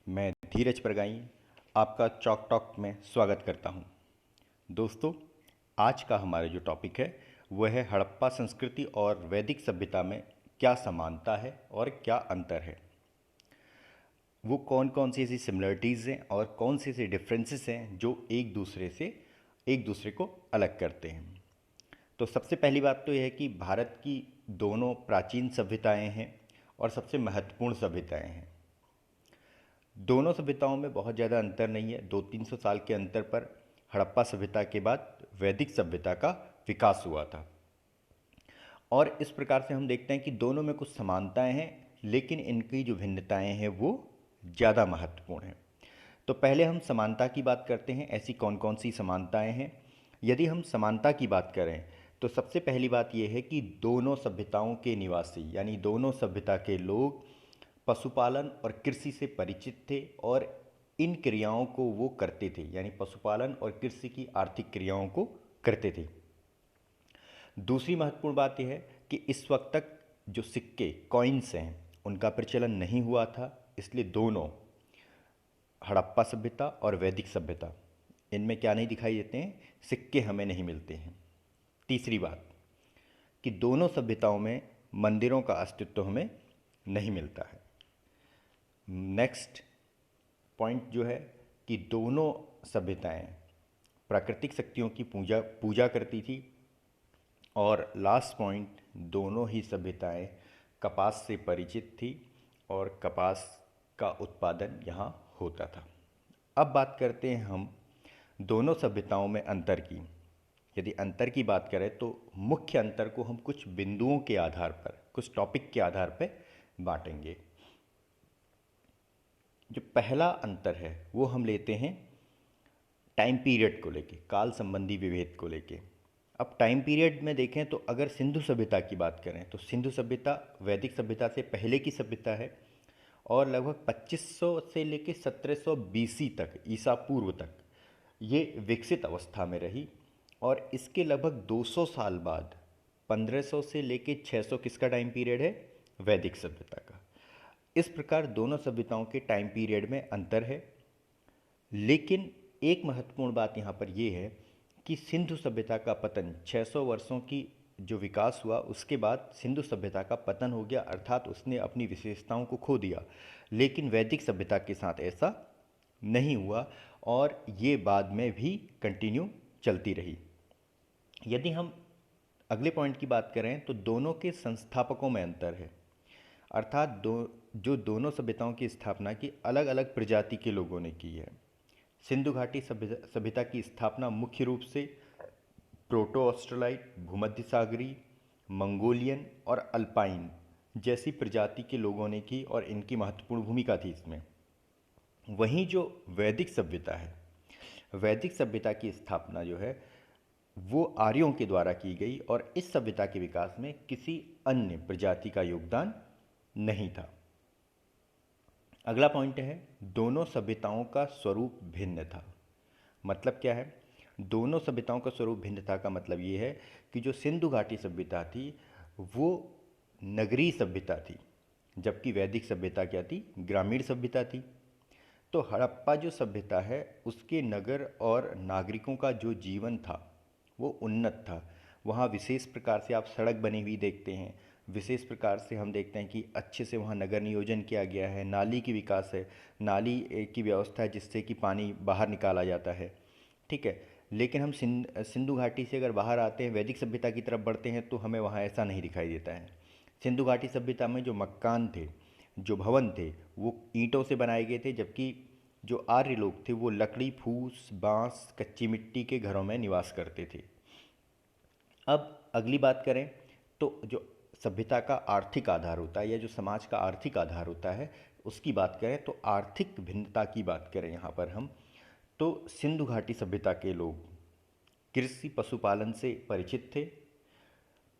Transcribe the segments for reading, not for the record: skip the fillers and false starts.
मैं धीरज परगाई आपका chalk talk में स्वागत करता हूं। दोस्तों, आज का हमारा जो टॉपिक है वह है हड़प्पा संस्कृति और वैदिक सभ्यता में क्या समानता है और क्या अंतर है। वो कौन कौन सी ऐसी सिमिलरिटीज़ हैं और कौन से ऐसे डिफरेंसेस हैं जो एक दूसरे को अलग करते हैं। तो सबसे पहली बात तो यह है कि भारत की दोनों प्राचीन सभ्यताएं हैं और सबसे महत्वपूर्ण सभ्यताएं हैं। दोनों सभ्यताओं में बहुत ज़्यादा अंतर नहीं है। 200-300 साल के अंतर पर हड़प्पा सभ्यता के बाद वैदिक सभ्यता का विकास हुआ था। और इस प्रकार से हम देखते हैं कि दोनों में कुछ समानताएं हैं, लेकिन इनकी जो भिन्नताएं हैं वो ज़्यादा महत्वपूर्ण हैं। तो पहले हम समानता की बात करते हैं। ऐसी कौन कौन सी समानताएं हैं। यदि हम समानता की बात करें तो सबसे पहली बात यह है कि दोनों सभ्यताओं के निवासी यानी दोनों सभ्यता के लोग पशुपालन और कृषि से परिचित थे और इन क्रियाओं को वो करते थे, यानी पशुपालन और कृषि की आर्थिक क्रियाओं को करते थे। दूसरी महत्वपूर्ण बात यह है कि इस वक्त तक जो सिक्के कॉइन्स हैं उनका प्रचलन नहीं हुआ था, इसलिए दोनों हड़प्पा सभ्यता और वैदिक सभ्यता इनमें क्या नहीं दिखाई देते हैं, सिक्के हमें नहीं मिलते हैं। तीसरी बात कि दोनों सभ्यताओं में मंदिरों का अस्तित्व हमें नहीं मिलता है। नेक्स्ट पॉइंट जो है कि दोनों सभ्यताएं प्राकृतिक शक्तियों की पूजा पूजा करती थी। और लास्ट पॉइंट, दोनों ही सभ्यताएं कपास से परिचित थी और कपास का उत्पादन यहाँ होता था। अब बात करते हैं हम दोनों सभ्यताओं में अंतर की। यदि अंतर की बात करें तो मुख्य अंतर को हम कुछ बिंदुओं के आधार पर, कुछ टॉपिक के आधार पर बांटेंगे। जो पहला अंतर है वो हम लेते हैं टाइम पीरियड को लेके, काल संबंधी विभेद को लेके। अब टाइम पीरियड में देखें तो अगर सिंधु सभ्यता की बात करें तो सिंधु सभ्यता वैदिक सभ्यता से पहले की सभ्यता है और लगभग 2500 से लेके 1700 बीसी तक, ईसा पूर्व तक ये विकसित अवस्था में रही। और इसके लगभग 200 साल बाद 1500 से लेके 600 किसका टाइम पीरियड है, वैदिक सभ्यता का। इस प्रकार दोनों सभ्यताओं के टाइम पीरियड में अंतर है। लेकिन एक महत्वपूर्ण बात यहाँ पर यह है कि सिंधु सभ्यता का पतन 600 वर्षों की जो विकास हुआ उसके बाद सिंधु सभ्यता का पतन हो गया, अर्थात उसने अपनी विशेषताओं को खो दिया। लेकिन वैदिक सभ्यता के साथ ऐसा नहीं हुआ और ये बाद में भी कंटिन्यू चलती रही। यदि हम अगले पॉइंट की बात करें तो दोनों के संस्थापकों में अंतर है, अर्थात जो दोनों सभ्यताओं की स्थापना की अलग अलग प्रजाति के लोगों ने की है। सिंधु घाटी सभ्यता की स्थापना मुख्य रूप से प्रोटो ऑस्ट्रेलाइट, भूमध्य सागरी, मंगोलियन और अल्पाइन जैसी प्रजाति के लोगों ने की और इनकी महत्वपूर्ण भूमिका थी इसमें। वहीं जो वैदिक सभ्यता है, वैदिक सभ्यता की स्थापना जो है वो आर्यों के द्वारा की गई और इस सभ्यता के विकास में किसी अन्य प्रजाति का योगदान नहीं था। अगला पॉइंट है दोनों सभ्यताओं का स्वरूप भिन्न था। मतलब क्या है, दोनों सभ्यताओं का स्वरूप भिन्नता का मतलब ये है कि जो सिंधु घाटी सभ्यता थी वो नगरीय सभ्यता थी, जबकि वैदिक सभ्यता क्या थी, ग्रामीण सभ्यता थी। तो हड़प्पा जो सभ्यता है उसके नगर और नागरिकों का जो जीवन था वो उन्नत था। वहाँ विशेष प्रकार से आप सड़क बनी हुई देखते हैं, विशेष प्रकार से हम देखते हैं कि अच्छे से वहाँ नगर नियोजन किया गया है, नाली की विकास है, नाली की व्यवस्था है जिससे कि पानी बाहर निकाला जाता है। ठीक है। लेकिन हम सिंधु घाटी से अगर बाहर आते हैं, वैदिक सभ्यता की तरफ बढ़ते हैं तो हमें वहाँ ऐसा नहीं दिखाई देता है। सिंधु घाटी सभ्यता में जो मकान थे, जो भवन थे वो ईंटों से बनाए गए थे, जबकि जो आर्य लोग थे वो लकड़ी, फूस, बांस, कच्ची मिट्टी के घरों में निवास करते थे। अब अगली बात करें तो जो सभ्यता का आर्थिक आधार होता है या जो समाज का आर्थिक आधार होता है उसकी बात करें तो आर्थिक भिन्नता की बात करें यहाँ पर हम, तो सिंधु घाटी सभ्यता के लोग कृषि पशुपालन से परिचित थे।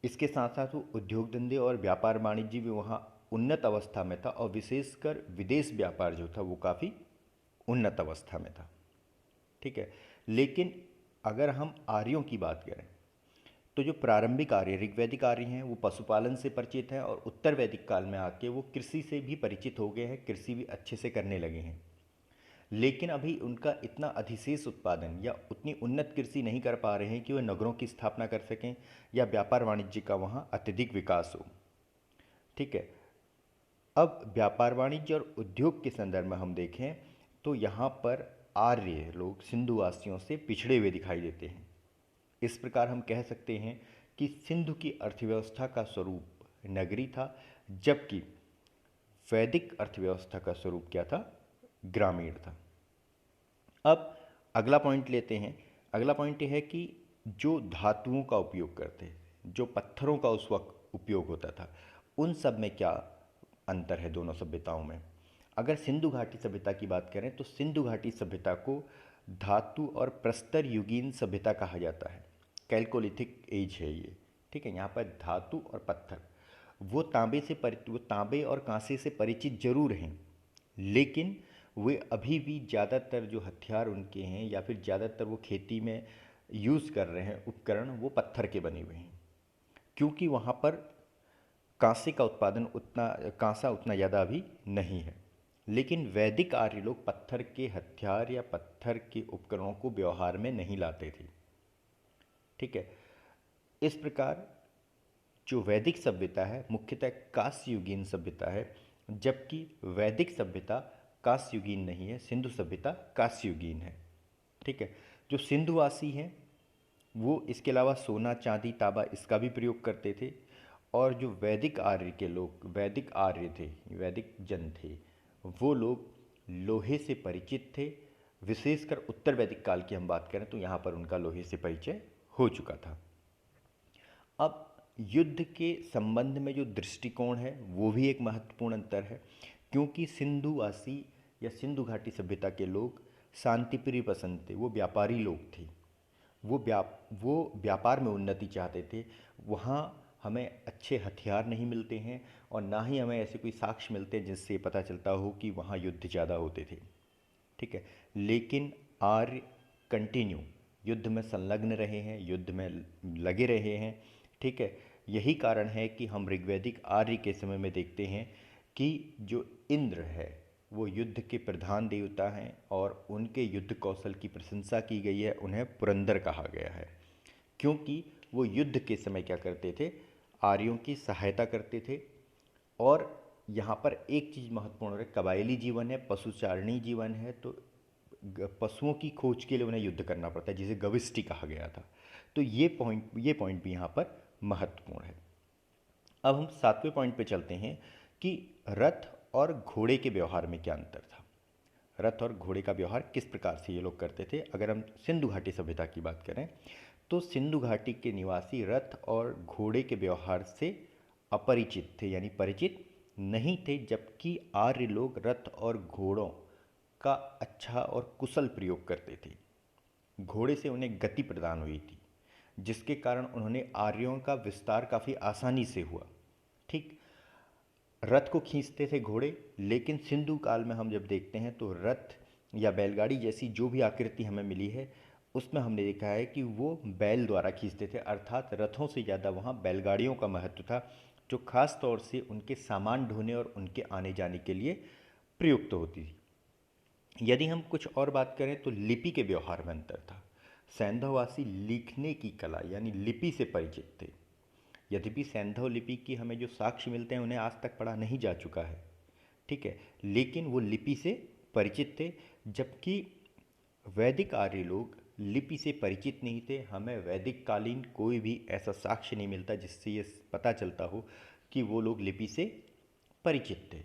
इसके साथ साथ वो उद्योग धंधे और व्यापार वाणिज्य भी वहाँ उन्नत अवस्था में था और विशेषकर विदेश व्यापार जो था वो काफ़ी उन्नत अवस्था में था। ठीक है। लेकिन अगर हम आर्यों की बात करें तो जो प्रारंभिक आर्य, ऋग्वैदिक आर्य हैं, वो पशुपालन से परिचित हैं और उत्तर वैदिक काल में आके वो कृषि से भी परिचित हो गए हैं, कृषि भी अच्छे से करने लगे हैं। लेकिन अभी उनका इतना अधिशेष उत्पादन या उतनी उन्नत कृषि नहीं कर पा रहे हैं कि वे नगरों की स्थापना कर सकें या व्यापार वाणिज्य का वहाँ अत्यधिक विकास हो। ठीक है। अब व्यापार वाणिज्य और उद्योग के संदर्भ में हम देखें तो यहाँ पर आर्य लोग सिंधुवासियों से पिछड़े हुए दिखाई देते हैं। इस प्रकार हम कह सकते हैं कि सिंधु की अर्थव्यवस्था का स्वरूप नगरी था, जबकि वैदिक अर्थव्यवस्था का स्वरूप क्या था? ग्रामीण था। अब अगला पॉइंट लेते हैं। अगला पॉइंट यह है कि जो धातुओं का उपयोग करते, जो पत्थरों का उस वक्त उपयोग होता था, उन सब में क्या अंतर है दोनों सभ्यताओं में? अगर सिंधु घाटी सभ्यता की बात करें तो सिंधु घाटी सभ्यता को धातु और प्रस्तर युगीन सभ्यता कहा जाता है। कैल्कोलिथिक एज है ये। ठीक है। यहाँ पर धातु और पत्थर, वो तांबे और कांसे से परिचित जरूर हैं, लेकिन वे अभी भी ज़्यादातर जो हथियार उनके हैं या फिर ज़्यादातर वो खेती में यूज़ कर रहे हैं उपकरण, वो पत्थर के बने हुए हैं, क्योंकि वहाँ पर कांसे का उत्पादन उतना, कांसा उतना ज़्यादा अभी नहीं है। लेकिन वैदिक आर्य लोग पत्थर के हथियार या पत्थर के उपकरणों को व्यवहार में नहीं लाते थे। ठीक है। इस प्रकार जो वैदिक सभ्यता है मुख्यतः कांस्ययुगीन सभ्यता है, जबकि वैदिक सभ्यता कांस्ययुगीन नहीं है, सिंधु सभ्यता कांस्ययुगीन है। ठीक है। जो सिंधुवासी हैं वो इसके अलावा सोना चांदी तांबा इसका भी प्रयोग करते थे, और जो वैदिक आर्य के लोग, वैदिक आर्य थे, वैदिक जन थे, वो लोग लोहे से परिचित थे। विशेषकर उत्तर वैदिक काल की हम बात करें तो यहाँ पर उनका लोहे से परिचय हो चुका था। अब युद्ध के संबंध में जो दृष्टिकोण है वो भी एक महत्वपूर्ण अंतर है, क्योंकि सिंधुवासी या सिंधु घाटी सभ्यता के लोग शांतिप्रिय पसंद थे, वो व्यापारी लोग थे। वो व्यापार में उन्नति चाहते थे। वहाँ हमें अच्छे हथियार नहीं मिलते हैं और ना ही हमें ऐसे कोई साक्ष्य मिलते हैं जिससे पता चलता हो कि वहाँ युद्ध ज़्यादा होते थे। ठीक है। लेकिन आर्य कंटिन्यू युद्ध में संलग्न रहे हैं, युद्ध में लगे रहे हैं। ठीक है। यही कारण है कि हम ऋग्वैदिक आर्य के समय में देखते हैं कि जो इंद्र है वो युद्ध के प्रधान देवता हैं और उनके युद्ध कौशल की प्रशंसा की गई है, उन्हें पुरंदर कहा गया है, क्योंकि वो युद्ध के समय क्या करते थे? आर्यों की सहायता करते थे। और यहाँ पर एक चीज़ महत्वपूर्ण है, कबायली जीवन है, पशुचारणी जीवन है, तो पशुओं की खोज के लिए उन्हें युद्ध करना पड़ता है, जिसे गविष्टि कहा गया था। तो ये पॉइंट भी यहाँ पर महत्वपूर्ण है। अब हम 7वें पॉइंट पे चलते हैं कि रथ और घोड़े के व्यवहार में क्या अंतर था। रथ और घोड़े का व्यवहार किस प्रकार से ये लोग करते थे। अगर हम सिंधु घाटी सभ्यता की बात करें तो सिंधु घाटी के निवासी रथ और घोड़े के व्यवहार से अपरिचित थे, यानी परिचित नहीं थे, जबकि आर्य लोग रथ और घोड़ों का अच्छा और कुशल प्रयोग करते थे। घोड़े से उन्हें गति प्रदान हुई थी, जिसके कारण उन्होंने आर्यों का विस्तार काफ़ी आसानी से हुआ। ठीक। रथ को खींचते थे घोड़े, लेकिन सिंधु काल में हम जब देखते हैं तो रथ या बैलगाड़ी जैसी जो भी आकृति हमें मिली है उसमें हमने देखा है कि वो बैल द्वारा खींचते थे, अर्थात रथों से ज़्यादा वहाँ बैलगाड़ियों का महत्व था, जो खास तौर से उनके सामान ढोने और उनके आने जाने के लिए प्रयुक्त होती थी। यदि हम कुछ और बात करें तो लिपि के व्यवहार में अंतर था। सैंधववासी लिखने की कला यानी लिपि से परिचित थे। यद्यपि सैंधव लिपि की हमें जो साक्ष्य मिलते हैं उन्हें आज तक पढ़ा नहीं जा चुका है। ठीक है। लेकिन वो लिपि से परिचित थे, जबकि वैदिक आर्य लोग लिपि से परिचित नहीं थे। हमें वैदिक कालीन कोई भी ऐसा साक्ष्य नहीं मिलता जिससे ये पता चलता हो कि वो लोग लिपि से परिचित थे।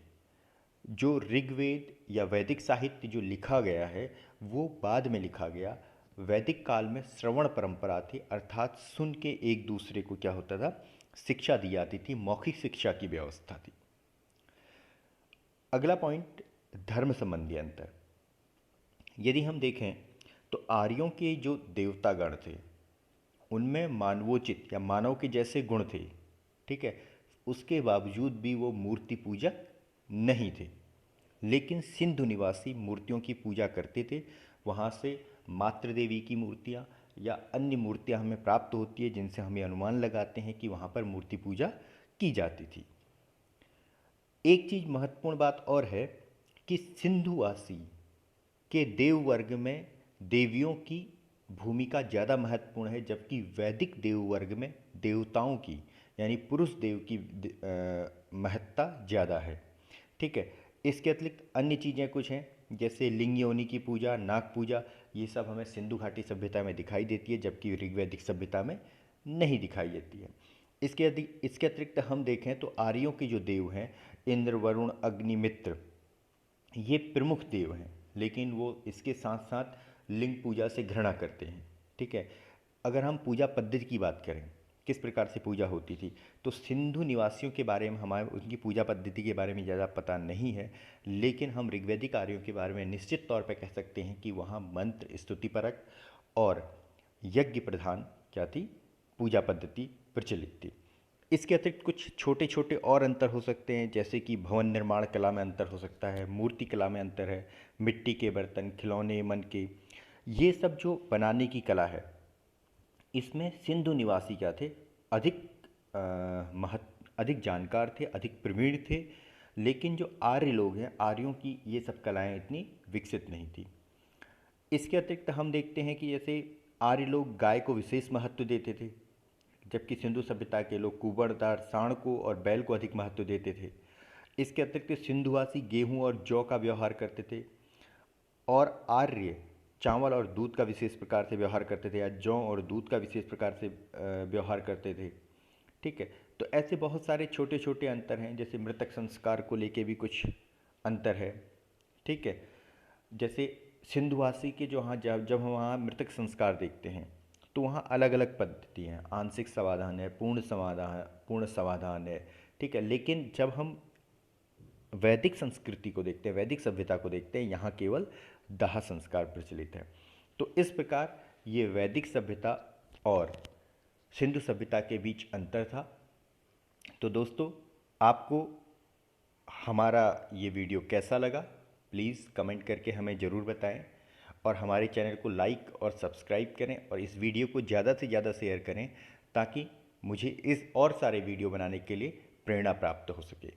जो ऋग्वेद या वैदिक साहित्य जो लिखा गया है वो बाद में लिखा गया। वैदिक काल में श्रवण परंपरा थी, अर्थात सुन के एक दूसरे को क्या होता था? शिक्षा दी जाती थी, मौखिक शिक्षा की व्यवस्था थी। अगला पॉइंट, धर्म संबंधी अंतर। यदि हम देखें तो आर्यों के जो देवतागण थे उनमें मानवोचित या मानव के जैसे गुण थे। ठीक है। उसके बावजूद भी वो मूर्ति पूजक नहीं थे। लेकिन सिंधु निवासी मूर्तियों की पूजा करते थे। वहाँ से मातृ देवी की मूर्तियाँ या अन्य मूर्तियाँ हमें प्राप्त होती है, जिनसे हमें अनुमान लगाते हैं कि वहाँ पर मूर्ति पूजा की जाती थी। एक चीज़ महत्वपूर्ण बात और है कि सिंधुवासी कि देव वर्ग में देवियों की भूमिका ज़्यादा महत्वपूर्ण है, जबकि वैदिक देव वर्ग में देवताओं की यानी पुरुष देव की महत्ता ज़्यादा है। ठीक है। इसके अतिरिक्त अन्य चीज़ें कुछ हैं, जैसे लिंग योनि की पूजा, नाग पूजा, ये सब हमें सिंधु घाटी सभ्यता में दिखाई देती है, जबकि ऋग्वैदिक सभ्यता में नहीं दिखाई देती है। इसके अतिरिक्त हम देखें तो आर्यों के जो देव हैं, इंद्र, वरुण, अग्नि, मित्र, ये प्रमुख देव हैं, लेकिन वो इसके साथ साथ लिंग पूजा से घृणा करते हैं। ठीक है। अगर हम पूजा पद्धति की बात करें, किस प्रकार से पूजा होती थी, तो सिंधु निवासियों के बारे में हमारे उनकी पूजा पद्धति के बारे में ज़्यादा पता नहीं है, लेकिन हम ऋग्वैदिक आर्यों के बारे में निश्चित तौर पर कह सकते हैं कि वहाँ मंत्र स्तुतिपरक और यज्ञ प्रधान क्या थी, पूजा पद्धति प्रचलित थी। इसके अतिरिक्त कुछ छोटे छोटे और अंतर हो सकते हैं, जैसे कि भवन निर्माण कला में अंतर हो सकता है, मूर्ति कला में अंतर है, मिट्टी के बर्तन, खिलौने, मन के, ये सब जो बनाने की कला है, इसमें सिंधु निवासी क्या थे, अधिक अधिक जानकार थे, अधिक प्रवीण थे। लेकिन जो आर्य लोग हैं, आर्यों की ये सब कलाएं इतनी विकसित नहीं थी। इसके अतिरिक्त हम देखते हैं कि जैसे आर्य लोग गाय को विशेष महत्व देते थे, जबकि सिंधु सभ्यता के लोग कुबड़दार, सांड को और बैल को अधिक महत्व देते थे। इसके अतिरिक्त सिंधुवासी गेहूं और जौ का व्यवहार करते थे, और आर्य चावल और दूध का विशेष प्रकार से व्यवहार करते थे, या जौ और दूध का विशेष प्रकार से व्यवहार करते थे। ठीक है। तो ऐसे बहुत सारे छोटे छोटे अंतर हैं, जैसे मृतक संस्कार को लेके भी कुछ अंतर है। ठीक है। जैसे सिंधुवासी के जो, हाँ, जब जब हम वहाँ मृतक संस्कार देखते हैं तो वहाँ अलग अलग पद्धति हैं, आंशिक समाधान है, पूर्ण समाधान है। ठीक है। लेकिन जब हम वैदिक संस्कृति को देखते हैं, वैदिक सभ्यता को देखते हैं, यहाँ केवल दाह संस्कार प्रचलित है। तो इस प्रकार ये वैदिक सभ्यता और सिंधु सभ्यता के बीच अंतर था। तो दोस्तों, आपको हमारा ये वीडियो कैसा लगा, प्लीज़ कमेंट करके हमें ज़रूर बताएं, और हमारे चैनल को लाइक और सब्सक्राइब करें, और इस वीडियो को ज़्यादा से ज़्यादा शेयर करें, ताकि मुझे इस और सारे वीडियो बनाने के लिए प्रेरणा प्राप्त हो सके।